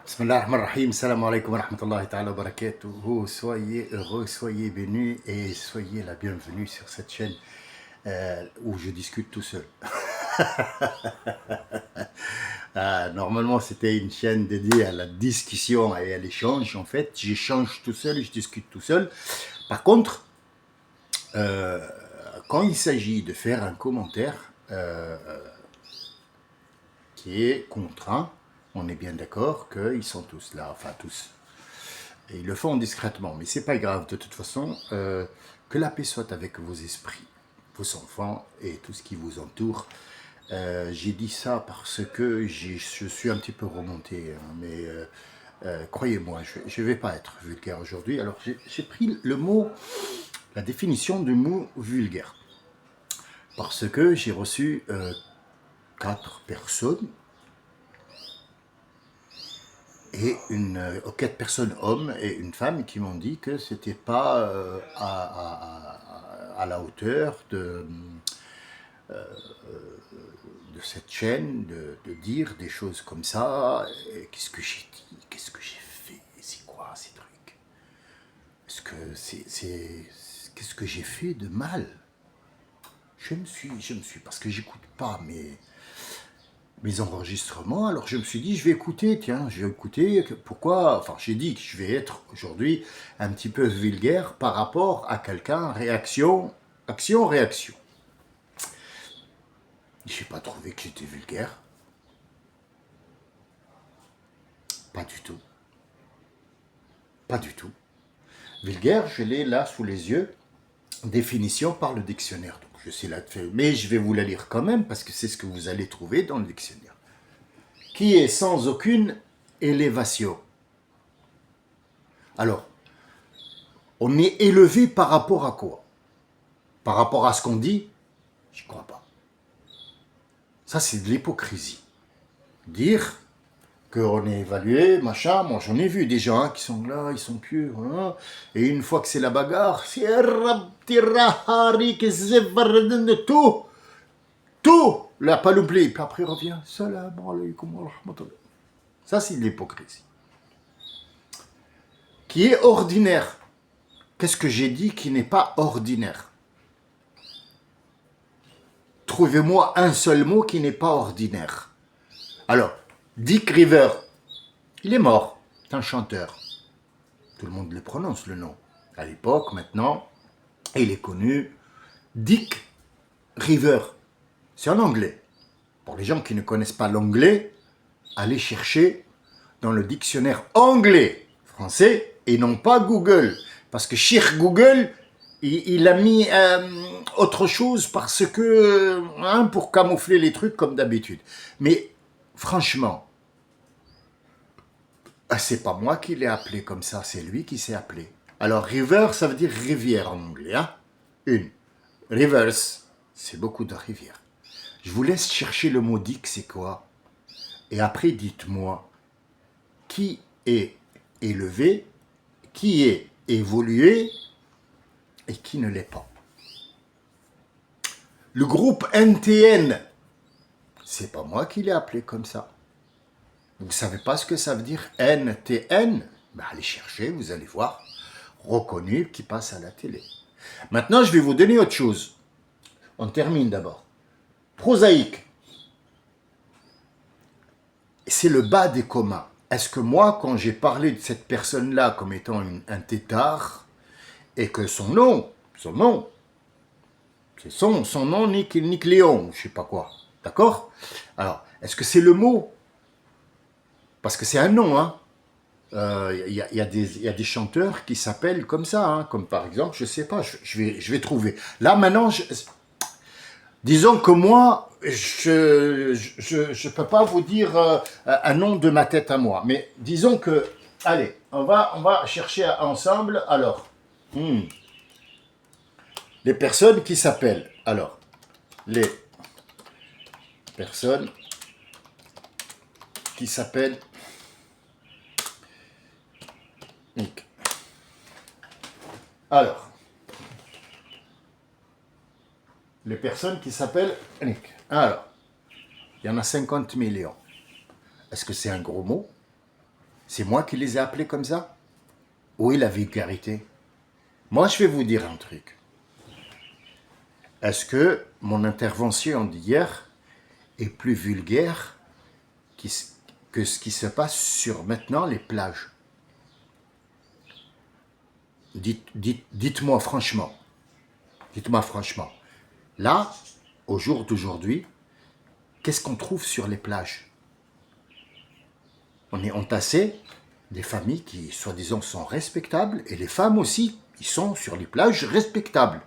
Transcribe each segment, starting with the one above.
Bismillah ar-Rahman ar-Rahim, salam alaikum wa rahmatullahi ta'ala wa barakatuhu. Soyez heureux, soyez bénis et soyez la bienvenue sur cette chaîne où je discute tout seul. Normalement, c'était une chaîne dédiée à la discussion et à l'échange. En fait, j'échange tout seul et je discute tout seul. Par contre, quand il s'agit de faire un commentaire qui est contraint, on est bien d'accord qu'ils sont tous là, enfin tous. Et ils le font discrètement, mais c'est pas grave de toute façon. Que la paix soit avec vos esprits, vos enfants et tout ce qui vous entoure. J'ai dit ça parce que je suis un petit peu remonté, hein, mais croyez-moi, je ne vais pas être vulgaire aujourd'hui. Alors j'ai pris le mot, la définition du mot vulgaire, parce que j'ai reçu 4 personnes et 4 personnes, hommes et une femme, qui m'ont dit que c'était pas à la hauteur de cette chaîne de dire des choses comme ça. Qu'est-ce que j'ai dit? Qu'est-ce que j'ai fait? C'est quoi ces trucs? Est-ce que qu'est-ce que j'ai fait de mal? Je me suis, parce que j'écoute pas mes enregistrements, alors je me suis dit, je vais écouter, tiens, je vais écouter, pourquoi, enfin j'ai dit que je vais être aujourd'hui un petit peu vulgaire par rapport à quelqu'un, réaction, action, réaction. Je n'ai pas trouvé que j'étais vulgaire. Pas du tout. Pas du tout. Vulgaire, je l'ai là sous les yeux, définition par le dictionnaire. Donc je sais la faire, mais je vais vous la lire quand même parce que c'est ce que vous allez trouver dans le dictionnaire. Qui est sans aucune élévation. Alors, on est élevé par rapport à quoi? Par rapport à ce qu'on dit? Je ne crois pas. Ça, c'est de l'hypocrisie. Dire qu'on est évalué, machin, moi j'en ai vu des gens qui sont là, ils sont pieux, hein, et une fois que c'est la bagarre, c'est tout, la panoplie, puis après il revient, salam alaikum wa rahmatullah. Ça, c'est de l'hypocrisie. Qui est ordinaire. Qu'est-ce que j'ai dit qui n'est pas ordinaire? Trouvez-moi un seul mot qui n'est pas ordinaire. Alors, Dick River, il est mort, c'est un chanteur. Tout le monde le prononce, le nom. À l'époque, maintenant, il est connu. Dick River, c'est en anglais. Pour les gens qui ne connaissent pas l'anglais, allez chercher dans le dictionnaire anglais, français, et non pas Google. Parce que chez Google, il a mis autre chose parce que, hein, pour camoufler les trucs comme d'habitude. Mais franchement, c'est pas moi qui l'ai appelé comme ça, c'est lui qui s'est appelé. Alors river, ça veut dire rivière en anglais, hein? Une. Rivers, c'est beaucoup de rivières. Je vous laisse chercher le mot dick, c'est quoi? Et après, dites-moi, qui est élevé, qui est évolué et qui ne l'est pas. Le groupe NTN, c'est pas moi qui l'ai appelé comme ça. Vous ne savez pas ce que ça veut dire NTN? Ben, allez chercher, vous allez voir. Reconnu, qui passe à la télé. Maintenant, je vais vous donner autre chose. On termine d'abord. Prosaïque. C'est le bas des communs. Est-ce que moi, quand j'ai parlé de cette personne-là comme étant un tétard, et que son nom, c'est son nom, Nick Léon, je sais pas quoi, d'accord? Alors, est-ce que c'est le mot? Parce que c'est un nom, hein. Il y a des chanteurs qui s'appellent comme ça, hein, comme par exemple, je sais pas, je vais trouver. Là, maintenant, disons que moi, je peux pas vous dire un nom de ma tête à moi, mais disons que, allez, on va chercher ensemble, alors, les personnes qui s'appellent, alors, les personnes qui s'appellent Nick. Alors, les personnes qui s'appellent Nick. Alors, il y en a 50 millions. Est-ce que c'est un gros mot? C'est moi qui les ai appelés comme ça? Où est la vulgarité? Moi, je vais vous dire un truc. Est-ce que mon intervention d'hier est plus vulgaire que ce qui se passe sur maintenant les plages? Dites-moi franchement. Dites-moi franchement. Là, au jour d'aujourd'hui, qu'est-ce qu'on trouve sur les plages? On est entassé des familles qui, soi-disant, sont respectables, et les femmes aussi, ils sont sur les plages respectables.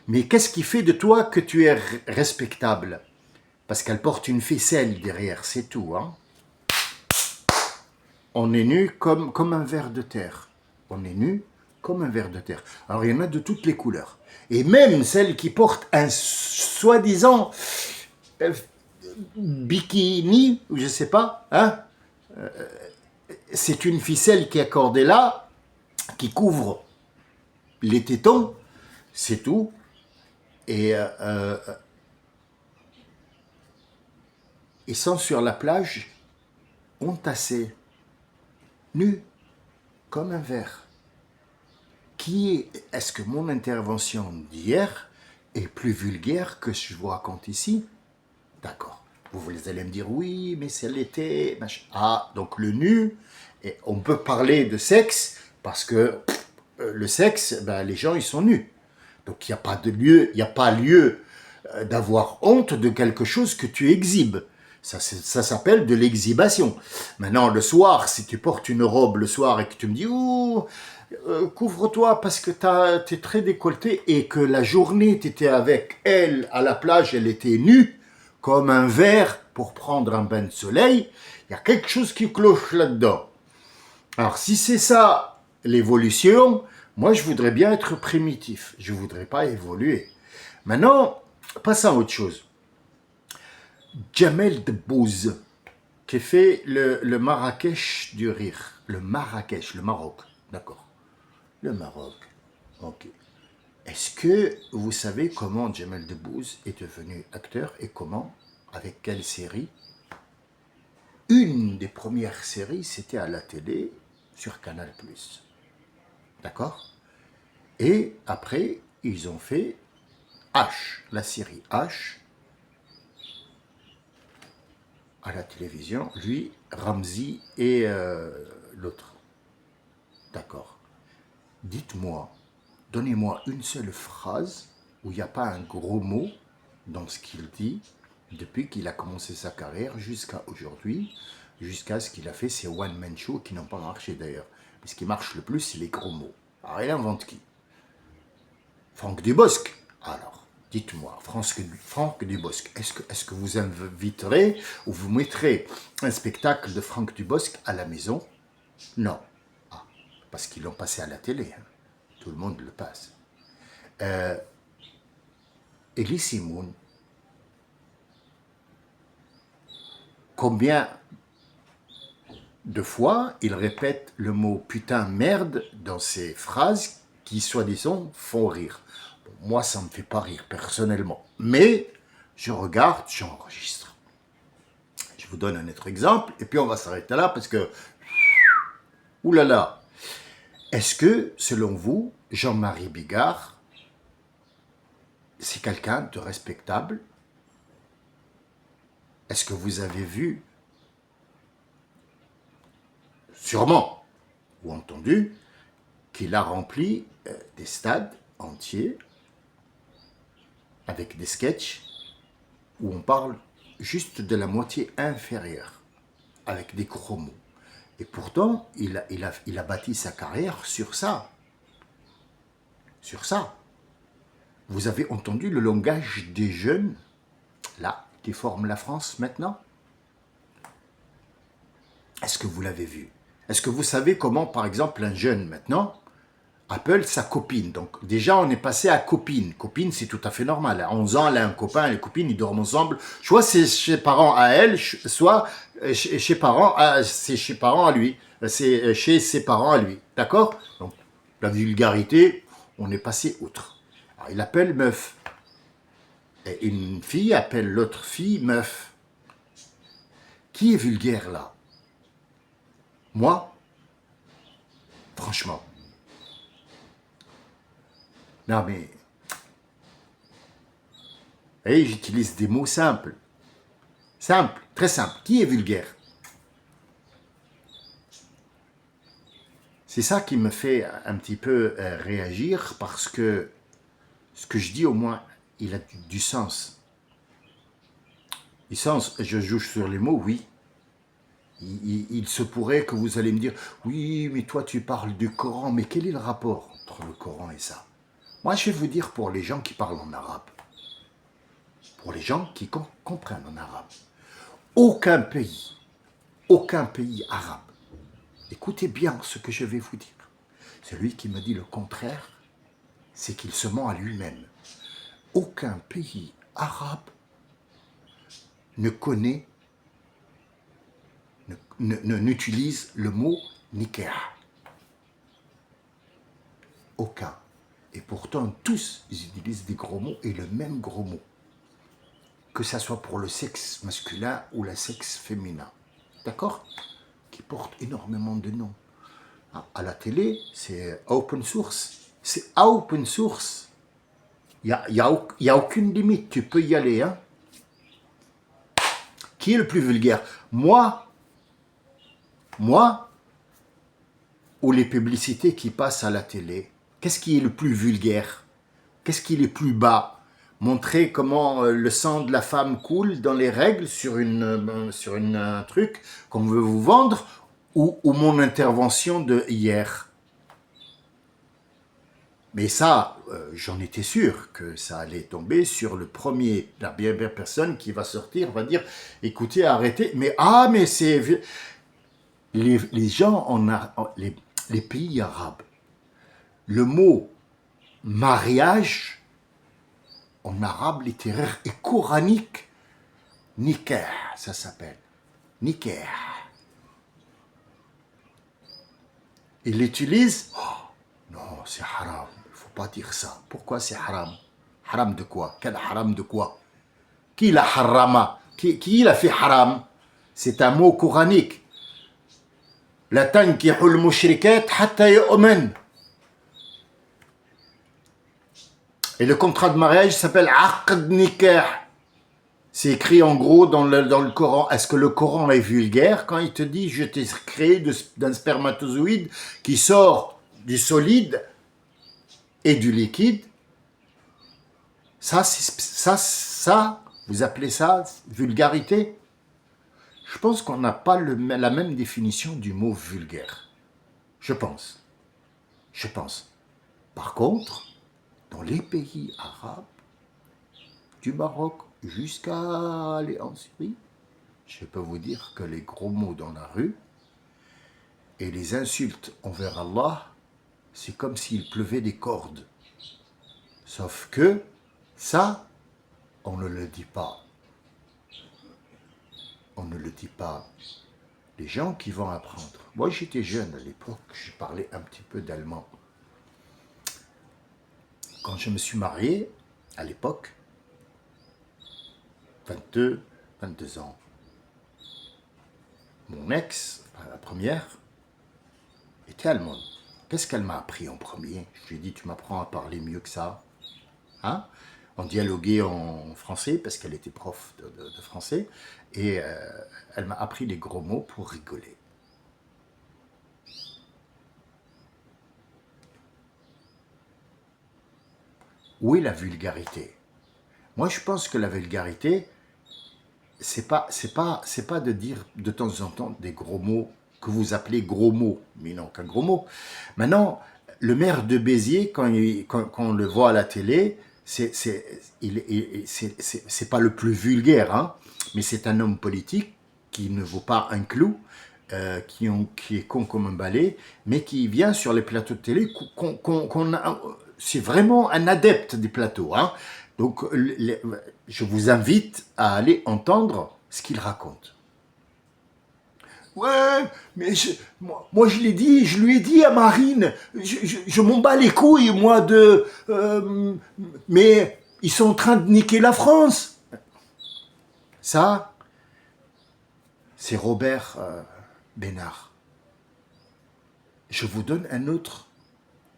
Mais qu'est-ce qui fait de toi que tu es respectable? Parce qu'elle porte une ficelle derrière, c'est tout. Hein? On est nu comme un ver de terre. On est nu comme un ver de terre. Alors il y en a de toutes les couleurs. Et même celles qui portent un soi-disant bikini, ou je sais pas, hein, c'est une ficelle qui est accordée là, qui couvre les tétons, c'est tout. Et ils sont sur la plage, entassés, nus, comme un ver. Est-ce que mon intervention d'hier est plus vulgaire que ce que je vous raconte ici? D'accord. Vous allez me dire, oui, mais c'est l'été. Ah, donc le nu, et on peut parler de sexe, parce que le sexe, ben, les gens, ils sont nus. Donc il n'y a pas de lieu, il n'y a pas lieu d'avoir honte de quelque chose que tu exhibes. Ça s'appelle de l'exhibition. Maintenant, le soir, si tu portes une robe le soir et que tu me dis, oh, couvre-toi parce que t'es très décolleté, et que la journée, tu étais avec elle à la plage, elle était nue, comme un verre pour prendre un bain de soleil, il y a quelque chose qui cloche là-dedans. Alors, si c'est ça, l'évolution, moi, je voudrais bien être primitif. Je ne voudrais pas évoluer. Maintenant, passons à autre chose. Jamel Debbouze, qui fait le Marrakech du rire. Le Marrakech, le Maroc. D'accord. Le Maroc. Ok. Est-ce que vous savez comment Jamel Debbouze est devenu acteur et comment? Avec quelle série? Une des premières séries, c'était à la télé sur Canal+. D'accord? Et après, ils ont fait H, la série H, à la télévision. Lui, Ramzi et l'autre. D'accord. Dites-moi, donnez-moi une seule phrase où il n'y a pas un gros mot dans ce qu'il dit depuis qu'il a commencé sa carrière jusqu'à aujourd'hui, jusqu'à ce qu'il a fait ses one-man shows qui n'ont pas marché d'ailleurs. Mais ce qui marche le plus, c'est les gros mots. Alors, il invente qui? Franck Dubosc. Alors, dites-moi, Franck Dubosc, est-ce que vous inviterez ou vous mettrez un spectacle de Franck Dubosc à la maison? Non. Ah, parce qu'ils l'ont passé à la télé. Hein. Tout le monde le passe. Elie Semoun, combien de fois il répète le mot putain merde dans ses phrases qui, soi-disant, font rire? Bon, moi, ça ne me fait pas rire personnellement. Mais je regarde, j'enregistre. Je vous donne un autre exemple, et puis on va s'arrêter là parce que... Oulala. Est-ce que, selon vous, Jean-Marie Bigard, c'est quelqu'un de respectable? Est-ce que vous avez vu, sûrement, ou entendu, qu'il a rempli des stades entiers avec des sketchs où on parle juste de la moitié inférieure, avec des gros mots. Et pourtant, il a bâti sa carrière sur ça. Sur ça. Vous avez entendu le langage des jeunes, là, qui forment la France maintenant? Est-ce que vous l'avez vu? Est-ce que vous savez comment, par exemple, un jeune maintenant appelle sa copine? Donc déjà, on est passé à copine. Copine, c'est tout à fait normal. À 11 ans, elle a un copain, les copines, ils dorment ensemble. Soit c'est chez parents à elle, soit c'est chez parents à lui. C'est chez ses parents à lui. D'accord? Donc, la vulgarité, on est passé outre. Alors, il appelle meuf. Et une fille appelle l'autre fille meuf. Qui est vulgaire là? Moi, franchement. Non mais, j'utilise des mots simples. Simple, très simple. Qui est vulgaire? C'est ça qui me fait un petit peu réagir parce que ce que je dis au moins, il a du sens. Du sens, je joue sur les mots, oui. Il se pourrait que vous allez me dire, oui, mais toi tu parles du Coran, mais quel est le rapport entre le Coran et ça? Moi je vais vous dire pour les gens qui parlent en arabe, pour les gens qui comprennent en arabe, aucun pays arabe, écoutez bien ce que je vais vous dire, celui qui me dit le contraire, c'est qu'il se ment à lui-même. Aucun pays arabe ne connaît, n'utilise le mot nikah. Aucun. Et pourtant, tous, ils utilisent des gros mots et le même gros mot. Que ça soit pour le sexe masculin ou le sexe féminin. D'accord? Qui porte énormément de noms. À la télé, c'est open source. C'est open source. Il n'y a aucune limite. Tu peux y aller. Hein? Qui est le plus vulgaire? Moi ou les publicités qui passent à la télé? Qu'est-ce qui est le plus vulgaire? Qu'est-ce qui est le plus bas? Montrer comment le sang de la femme coule dans les règles sur un truc qu'on veut vous vendre ou mon intervention de hier? Mais ça, j'en étais sûr que ça allait tomber sur la première personne qui va sortir, va dire, écoutez, arrêtez, mais c'est... Les gens, les pays arabes, le mot mariage, en arabe littéraire et coranique, nikah, ça s'appelle. Nikah. Il l'utilise. Oh, non, c'est haram. Il ne faut pas dire ça. Pourquoi c'est haram? Haram de quoi? Quel haram de quoi? Qui l'a harama? Qui l'a fait haram? C'est un mot coranique. La tankihul mushrikat hatta yu'min. Et le contrat de mariage s'appelle Aqd Nikah. C'est écrit en gros dans le Coran. Est-ce que le Coran est vulgaire quand il te dit je t'ai créé d'un spermatozoïde qui sort du solide et du liquide? Ça, vous appelez ça vulgarité? Je pense qu'on n'a pas la même définition du mot vulgaire. Je pense. Par contre, dans les pays arabes, du Maroc jusqu'à aller en Syrie, je peux vous dire que les gros mots dans la rue et les insultes envers Allah, c'est comme s'il pleuvait des cordes. Sauf que ça, on ne le dit pas. On ne le dit pas. Les gens qui vont apprendre. Moi, j'étais jeune à l'époque, je parlais un petit peu d'allemand. Quand je me suis marié, à l'époque, 22 ans, mon ex, la première, était allemande. Qu'est-ce qu'elle m'a appris en premier? Je lui ai dit, tu m'apprends à parler mieux que ça. Hein? On dialoguait en français, parce qu'elle était prof de français, et elle m'a appris les gros mots pour rigoler. Où est la vulgarité? Moi, je pense que la vulgarité, c'est pas de dire de temps en temps des gros mots que vous appelez gros mots, mais non qu'un gros mot. Maintenant, le maire de Béziers, quand on le voit à la télé, c'est pas le plus vulgaire, hein, mais c'est un homme politique qui ne vaut pas un clou, qui est con comme un balai, mais qui vient sur les plateaux de télé, c'est vraiment un adepte des plateaux, hein. Donc, je vous invite à aller entendre ce qu'il raconte. Ouais, mais moi je lui ai dit à Marine, je m'en bats les couilles, moi, mais ils sont en train de niquer la France. Ça, c'est Robert Bénard. Je vous donne un autre.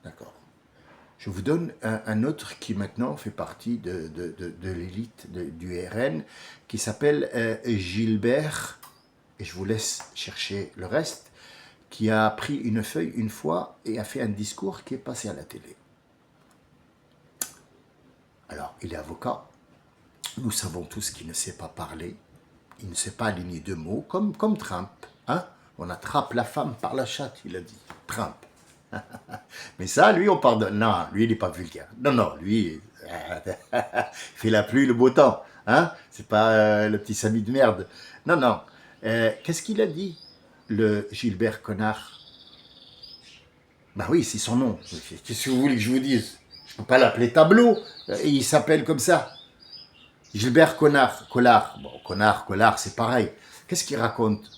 D'accord. Je vous donne un autre qui maintenant fait partie de l'élite du RN, qui s'appelle Gilbert, et je vous laisse chercher le reste, qui a pris une feuille une fois et a fait un discours qui est passé à la télé. Alors, il est avocat. Nous savons tous qu'il ne sait pas parler. Il ne sait pas aligner deux mots, comme Trump. Hein? On attrape la femme par la chatte, il a dit. Trump. Mais ça, lui, on pardonne. Non, lui, il n'est pas vulgaire. Non, non, lui, il fait la pluie, le beau temps. Hein? C'est pas le petit Samy de merde. Non, non. Qu'est-ce qu'il a dit, le Gilbert Connard? Bah oui, c'est son nom. Qu'est-ce que vous voulez que je vous dise? Je ne peux pas l'appeler Tableau. Il s'appelle comme ça. Gilbert Collard. Bon, Collard, c'est pareil. Qu'est-ce qu'il raconte?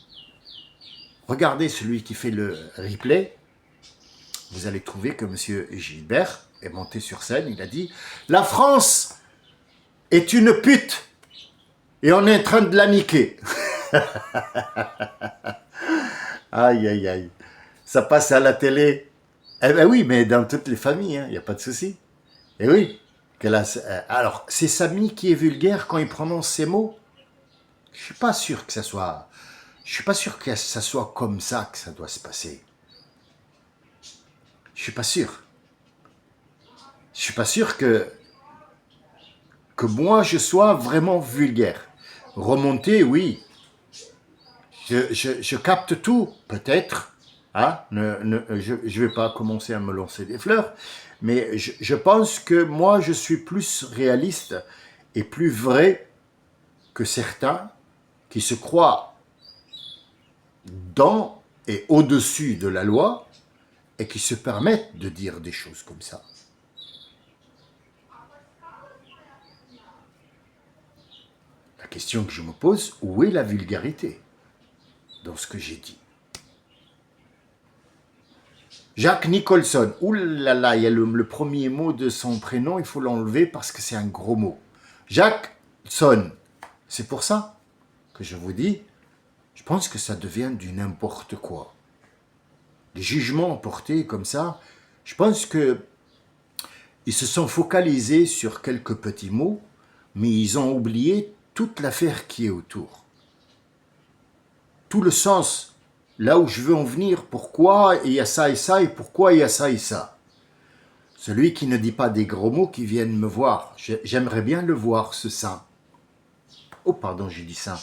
Regardez celui qui fait le replay. Vous allez trouver que M. Gilbert est monté sur scène. Il a dit « La France est une pute et on est en train de la niquer. » Aïe, aïe, aïe. Ça passe à la télé. Eh bien oui, mais dans toutes les familles, il n'y a pas de souci. Eh oui. Alors, c'est Samy qui est vulgaire quand il prononce ces mots? Je suis pas sûr que ça soit... Je suis pas sûr que ça soit comme ça que ça doit se passer. Je suis pas sûr. Je suis pas sûr que moi je sois vraiment vulgaire. Remonter, oui. Je capte tout, peut-être. Hein? Je vais pas commencer à me lancer des fleurs, mais je pense que moi je suis plus réaliste et plus vrai que certains qui se croient dans et au-dessus de la loi et qui se permettent de dire des choses comme ça. La question que je me pose, où est la vulgarité dans ce que j'ai dit? Jacques Nicholson, ouh là là, il y a le premier mot de son prénom, il faut l'enlever parce que c'est un gros mot. Jacques Son, c'est pour ça que je vous dis, je pense que ça devient du n'importe quoi. Les jugements portés comme ça, je pense que ils se sont focalisés sur quelques petits mots, mais ils ont oublié toute l'affaire qui est autour. Tout le sens, là où je veux en venir, pourquoi il y a ça et pourquoi il y a ça et ça. Celui qui ne dit pas des gros mots qui viennent me voir, j'aimerais bien le voir, ce saint. Oh pardon, j'ai dit ça.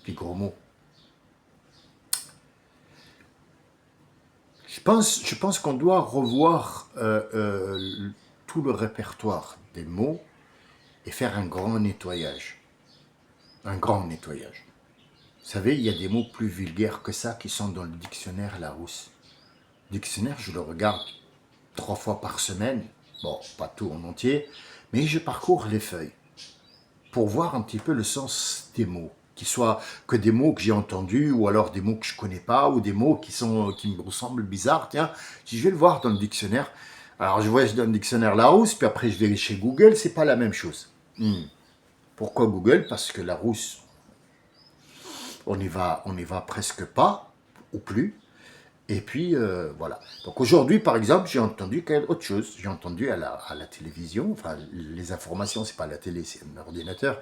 Des gros mots. Je pense qu'on doit revoir tout le répertoire des mots et faire un grand nettoyage. Un grand nettoyage. Vous savez, il y a des mots plus vulgaires que ça qui sont dans le dictionnaire Larousse. Le dictionnaire, je le regarde 3 fois par semaine. Bon, pas tout en entier, mais je parcours les feuilles pour voir un petit peu le sens des mots. Qu'ils soient que des mots que j'ai entendus, ou alors des mots que je connais pas, ou des mots qui me ressemblent bizarres. Tiens, si je vais le voir dans le dictionnaire, alors je vois dans le dictionnaire Larousse, puis après je vais chez Google, c'est pas la même chose. Pourquoi Google? Parce que Larousse, on n'y va presque pas, ou plus. Et puis, voilà. Donc aujourd'hui, par exemple, j'ai entendu autre chose. J'ai entendu à la télévision, enfin, les informations, c'est pas la télé, c'est un ordinateur.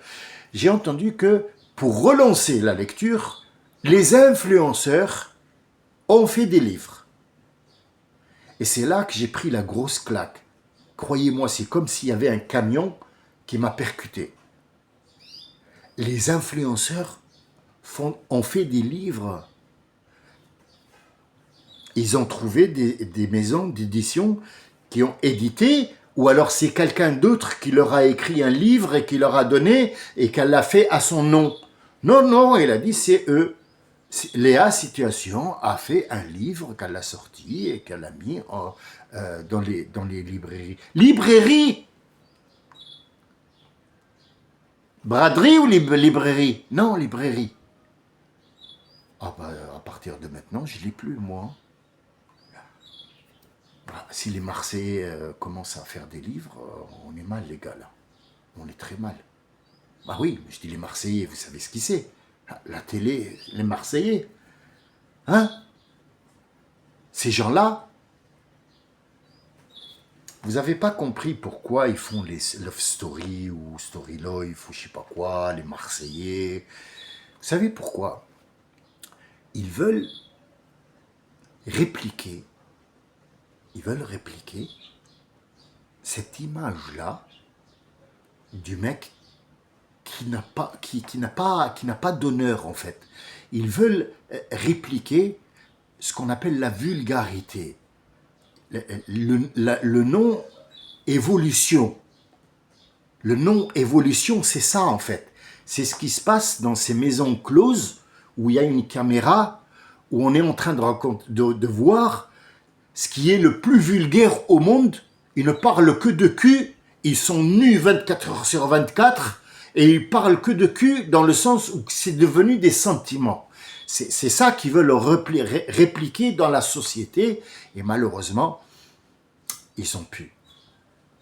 J'ai entendu que pour relancer la lecture, les influenceurs ont fait des livres. Et c'est là que j'ai pris la grosse claque. Croyez-moi, c'est comme s'il y avait un camion qui m'a percuté. Les influenceurs ont fait des livres. Ils ont trouvé des maisons d'édition qui ont édité, ou alors c'est quelqu'un d'autre qui leur a écrit un livre et qui leur a donné et qu'elle l'a fait à son nom. Non, non, elle a dit c'est eux. Léa Situation a fait un livre qu'elle a sorti et qu'elle a mis dans les librairies. Librairie! Braderie ou librairie? Non, librairie. Ah bah, à partir de maintenant, je ne lis plus, moi. Si les Marseillais commencent à faire des livres, on est mal, les gars, là. On est très mal. Bah oui, je dis les Marseillais, vous savez ce qui c'est. La télé, les Marseillais. Hein? ces gens-là, vous n'avez pas compris pourquoi ils font les Love Story ou Story Life ou je sais pas quoi, les Marseillais. Vous savez pourquoi? Ils veulent répliquer, ils veulent répliquer cette image-là du mec qui n'a pas d'honneur en fait. Ils veulent répliquer ce qu'on appelle la vulgarité, le non-évolution. Le non-évolution, c'est ça en fait. C'est ce qui se passe dans ces maisons closes où il y a une caméra, où on est en train de voir ce qui est le plus vulgaire au monde. Ils ne parlent que de cul, ils sont nus 24 heures sur 24 et ils parlent que de cul dans le sens où c'est devenu des sentiments. C'est ça qu'ils veulent répliquer dans la société et malheureusement, ils ont pu.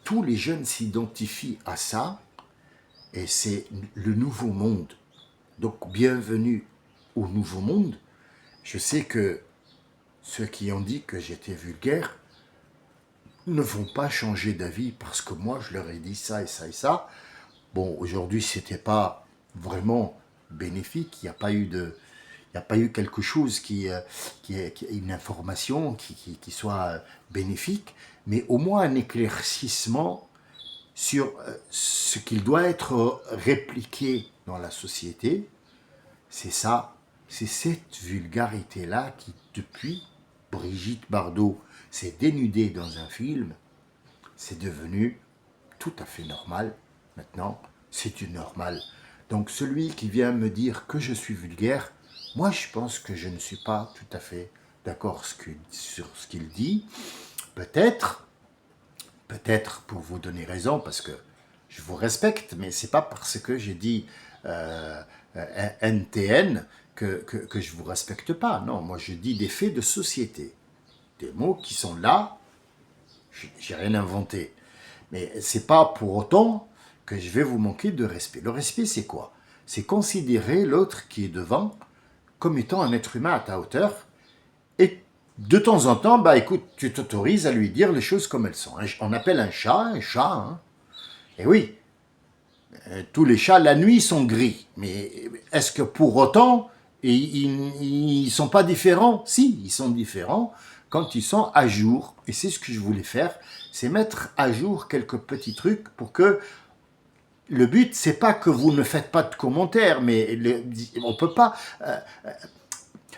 Tous les jeunes s'identifient à ça et c'est le nouveau monde. Donc bienvenue au nouveau monde. Je sais que ceux qui ont dit que j'étais vulgaire ne vont pas changer d'avis parce que moi je leur ai dit ça et ça et ça. Bon, aujourd'hui c'était pas vraiment bénéfique, il n'y a pas eu quelque chose qui une information qui soit bénéfique, mais au moins un éclaircissement sur ce qu'il doit être répliqué dans la société. C'est ça, c'est cette vulgarité-là qui, depuis Brigitte Bardot s'est dénudée dans un film, c'est devenu tout à fait normal. Maintenant, c'est du normal. Donc celui qui vient me dire que je suis vulgaire, moi je pense que je ne suis pas tout à fait d'accord sur ce qu'il dit. Peut-être pour vous donner raison, parce que je vous respecte, mais c'est pas parce que j'ai dit NTN que je vous respecte pas. Non, moi je dis des faits de société. Des mots qui sont là, j'ai rien inventé. Mais c'est pas pour autant que je vais vous manquer de respect. Le respect, c'est quoi? C'est considérer l'autre qui est devant comme étant un être humain à ta hauteur et de temps en temps, bah écoute, tu t'autorises à lui dire les choses comme elles sont. On appelle un chat, hein. Et oui, tous les chats, la nuit, sont gris. Mais est-ce que pour autant, ils ne sont pas différents? Si, ils sont différents quand ils sont à jour. Et c'est ce que je voulais faire, c'est mettre à jour quelques petits trucs pour que le but, c'est pas que vous ne faites pas de commentaires, mais on peut pas...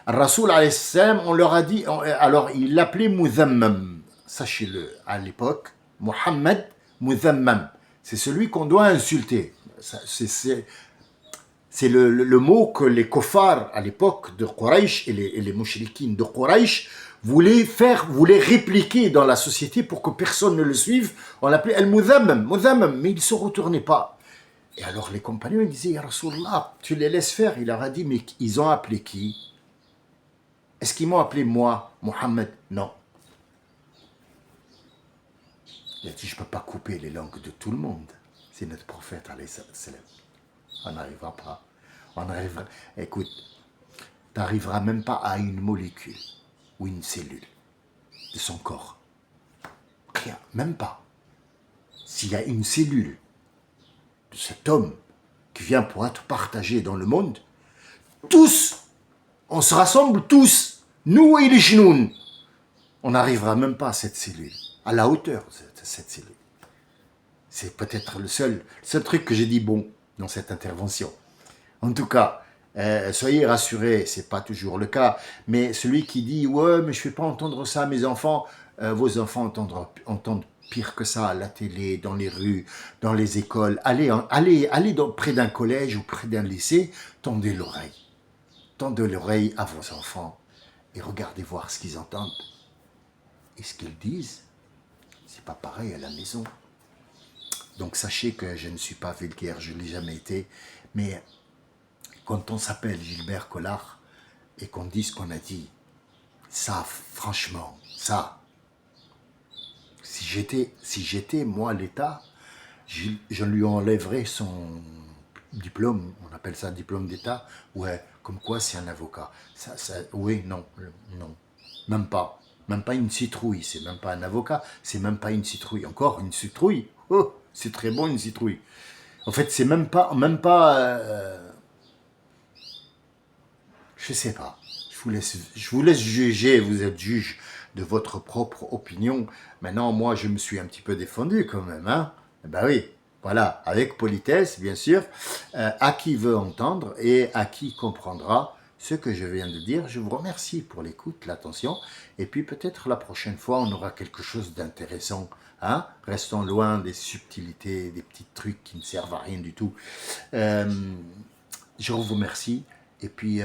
Rasoul alayhi salam, on leur a dit, alors il l'appelait Muthammam, sachez-le, à l'époque, Mohammed Muthammam, c'est celui qu'on doit insulter. C'est le mot que les kuffars à l'époque de Quraysh et les mushrikines de Quraysh voulaient répliquer dans la société pour que personne ne le suive. On l'appelait Al-Muthammam, mais il ne se retournait pas. Et alors les compagnons ils disaient, Ya Rasulallah, tu les laisses faire. Il leur a dit, mais ils ont appelé qui? Est-ce qu'ils m'ont appelé moi, Mohammed? Non. Il a dit, je ne peux pas couper les langues de tout le monde. C'est notre prophète, alayhi salam. On n'arrivera pas. Écoute, tu n'arriveras même pas à une molécule ou une cellule de son corps. Rien, même pas. S'il y a une cellule de cet homme qui vient pour être partagé dans le monde, tous, on se rassemble tous, nous et les genoux, on n'arrivera même pas à cette cellule, à la hauteur de cette cellule. C'est peut-être le seul truc que j'ai dit bon dans cette intervention. En tout cas, soyez rassurés, c'est pas toujours le cas, mais celui qui dit « Ouais, mais je ne vais pas entendre ça à mes enfants », vos enfants entendent pire que ça à la télé, dans les rues, dans les écoles. Allez près d'un collège ou près d'un lycée, tendez l'oreille. Tendez l'oreille à vos enfants et regardez voir ce qu'ils entendent. Et ce qu'ils disent, c'est pas pareil à la maison. Donc sachez que je ne suis pas vulgaire, je ne l'ai jamais été, mais quand on s'appelle Gilbert Collard et qu'on dit ce qu'on a dit, ça, franchement, ça, si j'étais moi l'État, je lui enlèverais son diplôme, on appelle ça diplôme d'État, ouais, comme quoi c'est un avocat. Oui, non, même pas. Même pas une citrouille, c'est même pas un avocat, c'est même pas une citrouille. Encore une citrouille, oh, c'est très bon une citrouille. En fait, c'est même pas, je sais pas. Je vous laisse juger, vous êtes juge de votre propre opinion. Maintenant, moi, je me suis un petit peu défendu quand même, hein. Ben oui, voilà, avec politesse, bien sûr, à qui veut entendre et à qui comprendra ce que je viens de dire. Je vous remercie pour l'écoute, l'attention, et puis peut-être la prochaine fois, on aura quelque chose d'intéressant, hein. Restons loin des subtilités, des petits trucs qui ne servent à rien du tout. Euh, je vous remercie, et puis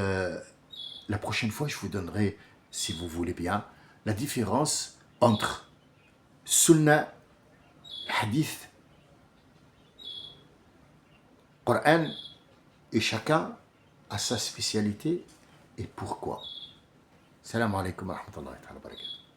la prochaine fois, je vous donnerai, si vous voulez bien, la différence entre Sunna, Hadith, Coran, et chacun a sa spécialité et pourquoi. Salam alaikum wa rahmatullahi wa barakatuh.